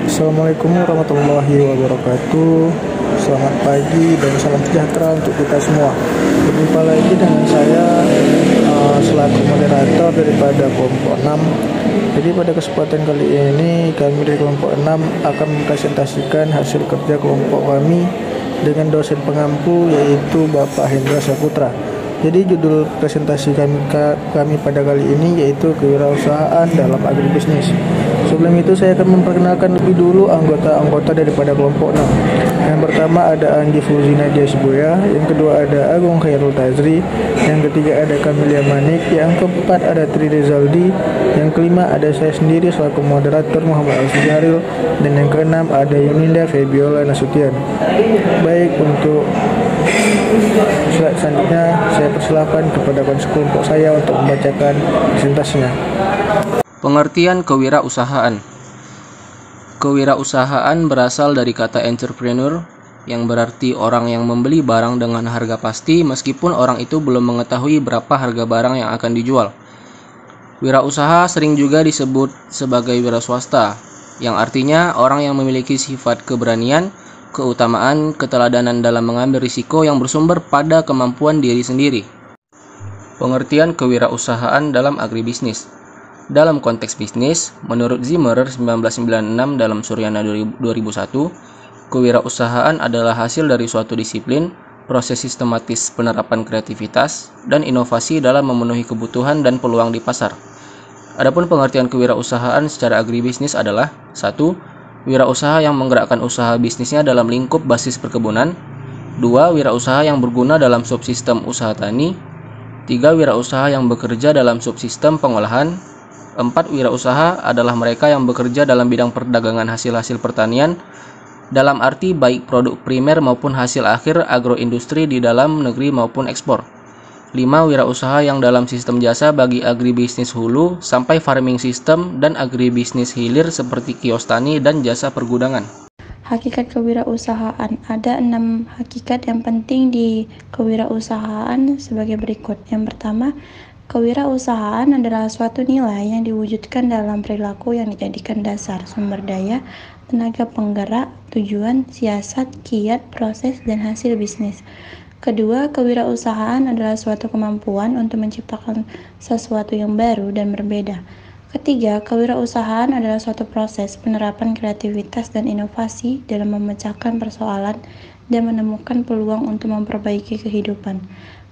Assalamualaikum warahmatullahi wabarakatuh. Selamat pagi dan salam sejahtera untuk kita semua. Berjumpa lagi dengan saya selaku moderator daripada kelompok 6. Jadi pada kesempatan kali ini kami dari kelompok 6 akan mempresentasikan hasil kerja kelompok kami dengan dosen pengampu yaitu Bapak Hendra Saputra. Jadi judul presentasi kami pada kali ini yaitu kewirausahaan dalam agribisnis. Sebelum itu saya akan memperkenalkan lebih dulu anggota-anggota daripada kelompok 6. Yang pertama ada Anggi Fuzina Jasboya, yang kedua ada Agung Khairul Tazri, yang ketiga ada Kamilia Manik, yang keempat ada Tri Rizaldi, yang kelima ada saya sendiri selaku moderator Muhammad Al-Sujaril, dan yang keenam ada Yuninda Febiola Nasution. Baik, untuk slide selanjutnya saya persilahkan kepada kawan sekelompok saya untuk membacakan presentasinya. Pengertian kewirausahaan. Kewirausahaan berasal dari kata entrepreneur yang berarti orang yang membeli barang dengan harga pasti meskipun orang itu belum mengetahui berapa harga barang yang akan dijual. Wirausaha sering juga disebut sebagai wiraswasta, yang artinya orang yang memiliki sifat keberanian, keutamaan, keteladanan dalam mengambil risiko yang bersumber pada kemampuan diri sendiri. Pengertian kewirausahaan dalam agribisnis. Dalam konteks bisnis, menurut Zimmer 1996 dalam Suryana 2001, kewirausahaan adalah hasil dari suatu disiplin, proses sistematis penerapan kreativitas, dan inovasi dalam memenuhi kebutuhan dan peluang di pasar. Adapun pengertian kewirausahaan secara agribisnis adalah 1. Wirausaha yang menggerakkan usaha bisnisnya dalam lingkup basis perkebunan. 2. Wirausaha yang berguna dalam subsistem usaha tani. 3. Wirausaha yang bekerja dalam subsistem pengolahan. 4. Wirausaha adalah mereka yang bekerja dalam bidang perdagangan hasil-hasil pertanian dalam arti baik produk primer maupun hasil akhir agroindustri di dalam negeri maupun ekspor. 5. Wirausaha yang dalam sistem jasa bagi agribisnis hulu sampai farming system dan agribisnis hilir seperti kios tani dan jasa pergudangan. Hakikat kewirausahaan. Ada 6 hakikat yang penting di kewirausahaan sebagai berikut. Yang pertama, kewirausahaan adalah suatu nilai yang diwujudkan dalam perilaku yang dijadikan dasar, sumber daya, tenaga penggerak, tujuan, siasat, kiat, proses, dan hasil bisnis. Kedua, kewirausahaan adalah suatu kemampuan untuk menciptakan sesuatu yang baru dan berbeda. Ketiga, kewirausahaan adalah suatu proses penerapan kreativitas dan inovasi dalam memecahkan persoalan dan menemukan peluang untuk memperbaiki kehidupan.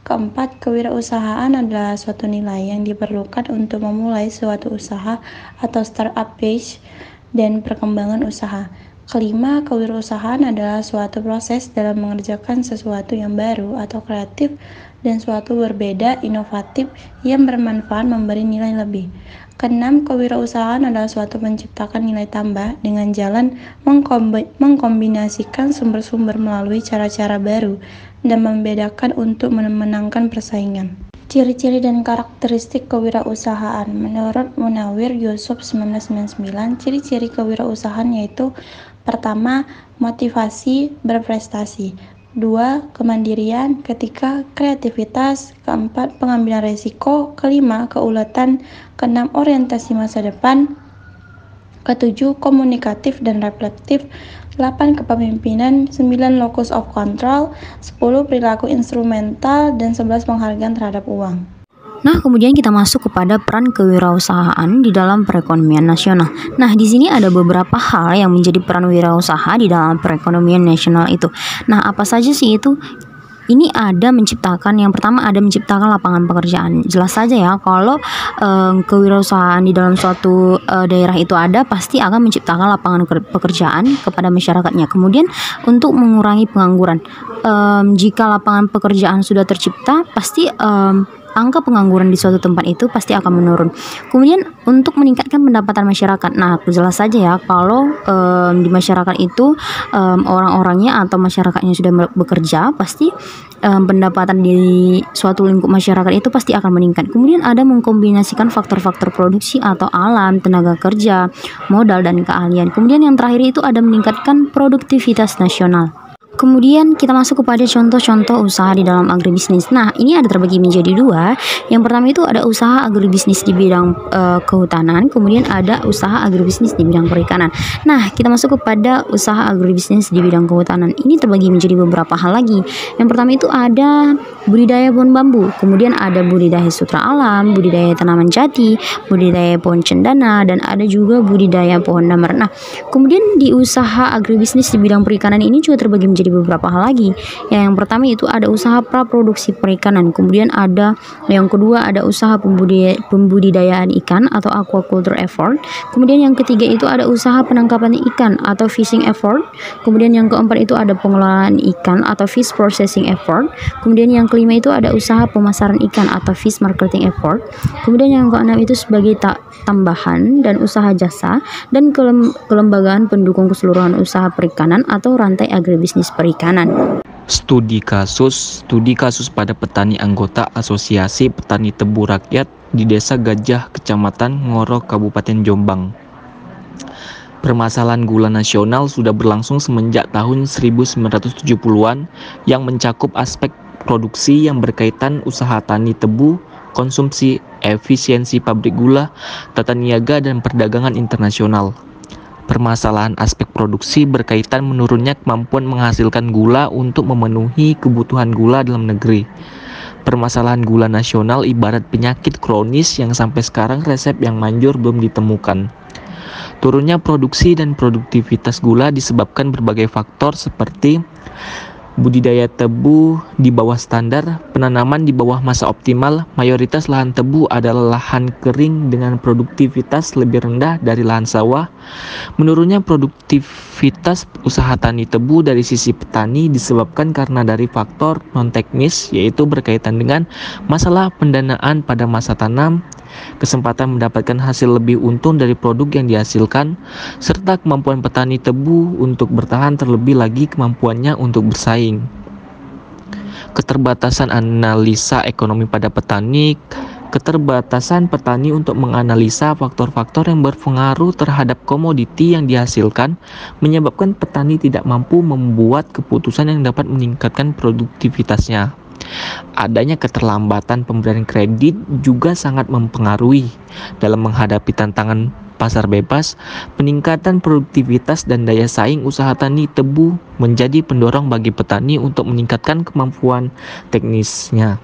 Keempat, kewirausahaan adalah suatu nilai yang diperlukan untuk memulai suatu usaha atau startup phase dan perkembangan usaha. Kelima, kewirausahaan adalah suatu proses dalam mengerjakan sesuatu yang baru atau kreatif dan suatu berbeda, inovatif, yang bermanfaat memberi nilai lebih. Keenam, kewirausahaan adalah suatu menciptakan nilai tambah dengan jalan mengkombinasikan sumber-sumber melalui cara-cara baru dan membedakan untuk memenangkan persaingan. Ciri-ciri dan karakteristik kewirausahaan. Menurut Munawir Yusuf 1999, ciri-ciri kewirausahaan yaitu: pertama, motivasi berprestasi. 2. Kemandirian. Ketiga, kreativitas. Keempat, pengambilan risiko. Kelima, keuletan. Keenam, orientasi masa depan. Ketujuh, komunikatif dan reflektif. 8. Kepemimpinan. 9. Locus of control. 10. Perilaku instrumental. Dan 11. Penghargaan terhadap uang. Nah, kemudian kita masuk kepada peran kewirausahaan di dalam perekonomian nasional. Nah, di sini ada beberapa hal yang menjadi peran wirausaha di dalam perekonomian nasional itu. Nah, apa saja sih itu? Ini ada menciptakan, yang pertama ada menciptakan lapangan pekerjaan. Jelas saja ya, kalau kewirausahaan di dalam suatu daerah itu ada, pasti akan menciptakan lapangan pekerjaan kepada masyarakatnya. Kemudian untuk mengurangi pengangguran, jika lapangan pekerjaan sudah tercipta, pasti angka pengangguran di suatu tempat itu pasti akan menurun. Kemudian untuk meningkatkan pendapatan masyarakat. Nah, jelas saja ya, kalau di masyarakat itu orang-orangnya atau masyarakatnya sudah bekerja, pasti pendapatan di suatu lingkup masyarakat itu pasti akan meningkat. Kemudian ada mengkombinasikan faktor-faktor produksi atau alam, tenaga kerja, modal, dan keahlian. Kemudian yang terakhir itu ada meningkatkan produktivitas nasional. kemudian kita masuk kepada contoh-contoh usaha di dalam agribisnis. Nah, ini ada terbagi menjadi dua. Yang pertama itu ada usaha agribisnis di bidang kehutanan, kemudian ada usaha agribisnis di bidang perikanan. Nah, kita masuk kepada usaha agribisnis di bidang kehutanan. Ini terbagi menjadi beberapa hal lagi. Yang pertama itu ada budidaya pohon bambu, kemudian ada budidaya sutra alam, budidaya tanaman jati, budidaya pohon cendana, dan ada juga budidaya pohon damar. Nah, kemudian di usaha agribisnis di bidang perikanan ini juga terbagi menjadi beberapa hal lagi. Yang pertama itu ada usaha praproduksi perikanan, kemudian ada yang kedua ada usaha pembudidayaan ikan atau aquaculture effort, kemudian yang ketiga itu ada usaha penangkapan ikan atau fishing effort, kemudian yang keempat itu ada pengelolaan ikan atau fish processing effort, kemudian yang kelima itu ada usaha pemasaran ikan atau fish marketing effort, kemudian yang keenam itu sebagai tambahan dan usaha jasa dan kelembagaan pendukung keseluruhan usaha perikanan atau rantai agribisnis perikanan. Studi kasus pada petani anggota Asosiasi Petani Tebu Rakyat di Desa Gajah, Kecamatan Ngoro, Kabupaten Jombang. Permasalahan gula nasional sudah berlangsung semenjak tahun 1970-an yang mencakup aspek produksi yang berkaitan usaha tani tebu, konsumsi, efisiensi pabrik gula, tata niaga, dan perdagangan internasional. Permasalahan aspek produksi berkaitan menurunnya kemampuan menghasilkan gula untuk memenuhi kebutuhan gula dalam negeri. Permasalahan gula nasional ibarat penyakit kronis yang sampai sekarang resep yang manjur belum ditemukan. Turunnya produksi dan produktivitas gula disebabkan berbagai faktor seperti budidaya tebu di bawah standar, penanaman di bawah masa optimal, mayoritas lahan tebu adalah lahan kering dengan produktivitas lebih rendah dari lahan sawah. Menurunnya produktivitas usaha tani tebu dari sisi petani disebabkan karena dari faktor non-teknis, yaitu berkaitan dengan masalah pendanaan pada masa tanam, kesempatan mendapatkan hasil lebih untung dari produk yang dihasilkan, serta kemampuan petani tebu untuk bertahan, terlebih lagi kemampuannya untuk bersaing. Keterbatasan analisa ekonomi pada petani, keterbatasan petani untuk menganalisa faktor-faktor yang berpengaruh terhadap komoditi yang dihasilkan menyebabkan petani tidak mampu membuat keputusan yang dapat meningkatkan produktivitasnya. Adanya keterlambatan pemberian kredit juga sangat mempengaruhi dalam menghadapi tantangan pasar bebas. Peningkatan produktivitas dan daya saing usaha tani tebu menjadi pendorong bagi petani untuk meningkatkan kemampuan teknisnya.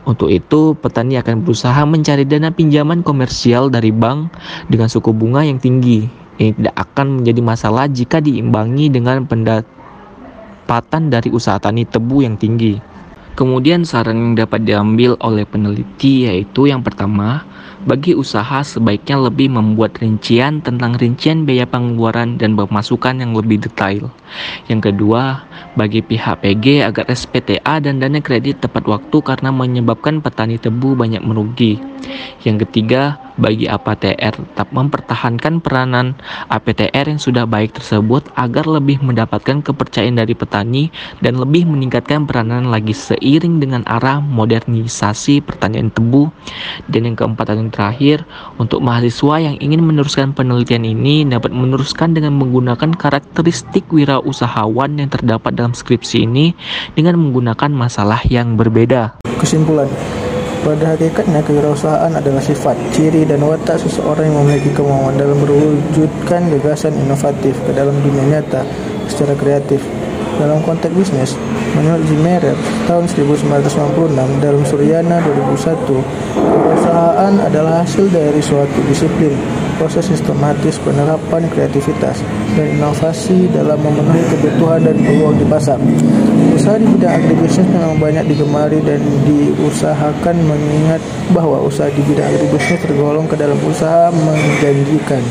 Untuk itu, petani akan berusaha mencari dana pinjaman komersial dari bank dengan suku bunga yang tinggi. Ini tidak akan menjadi masalah jika diimbangi dengan pendapatan dari usaha tani tebu yang tinggi. Kemudian saran yang dapat diambil oleh peneliti yaitu yang pertama, bagi usaha sebaiknya lebih membuat rincian tentang rincian biaya pengeluaran dan pemasukan yang lebih detail. Yang kedua, bagi pihak PG agar SPTA dan dana kredit tepat waktu karena menyebabkan petani tebu banyak merugi. Yang ketiga, bagi APTR tetap mempertahankan peranan APTR yang sudah baik tersebut agar lebih mendapatkan kepercayaan dari petani dan lebih meningkatkan peranan lagi seiring dengan arah modernisasi pertanian tebu. Dan yang keempat dan yang terakhir, untuk mahasiswa yang ingin meneruskan penelitian ini dapat meneruskan dengan menggunakan karakteristik wirausahawan yang terdapat dalam skripsi ini dengan menggunakan masalah yang berbeda. Kesimpulan, pada hakikatnya kewirausahaan adalah sifat, ciri, dan watak seseorang yang memiliki kemauan dalam mewujudkan gagasan inovatif ke dalam dunia nyata secara kreatif. Dalam konteks bisnis, menurut Zimmerer tahun 1996 dalam Suryana 2001, kewirausahaan adalah hasil dari suatu disiplin, proses sistematis penerapan kreativitas dan inovasi dalam memenuhi kebutuhan dan peluang di pasar. Usaha di bidang agribisnis memang banyak digemari dan diusahakan, mengingat bahwa usaha di bidang agribisnis tergolong ke dalam usaha menjanjikan.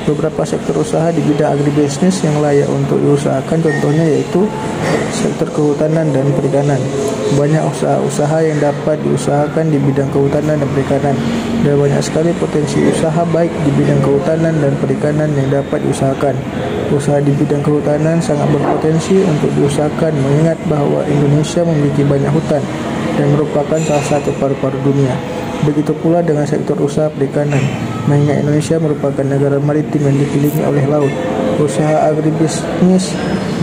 Beberapa sektor usaha di bidang agribisnis yang layak untuk diusahakan contohnya yaitu sektor kehutanan dan perikanan. Banyak usaha-usaha yang dapat diusahakan di bidang kehutanan dan perikanan. Dan banyak sekali potensi usaha baik di bidang kehutanan dan perikanan yang dapat diusahakan. Usaha di bidang kehutanan sangat berpotensi untuk diusahakan mengingat bahwa Indonesia memiliki banyak hutan dan merupakan salah satu paru-paru dunia. Begitu pula dengan sektor usaha perikanan, mengingat Indonesia merupakan negara maritim yang dikelilingi oleh laut. Usaha agribisnis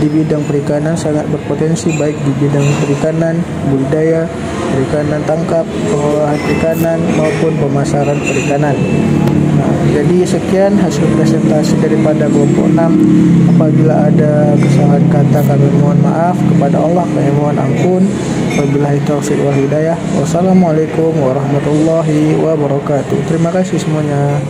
di bidang perikanan sangat berpotensi, baik di bidang perikanan, budidaya, perikanan tangkap, pengolahan perikanan, maupun pemasaran perikanan. Nah, jadi sekian hasil presentasi daripada kelompok 6. Apabila ada kesalahan kata kami mohon maaf, kepada Allah kami mohon ampun. Wabillahi taufiq wal hidayah. Wassalamualaikum warahmatullahi wabarakatuh. Terima kasih semuanya.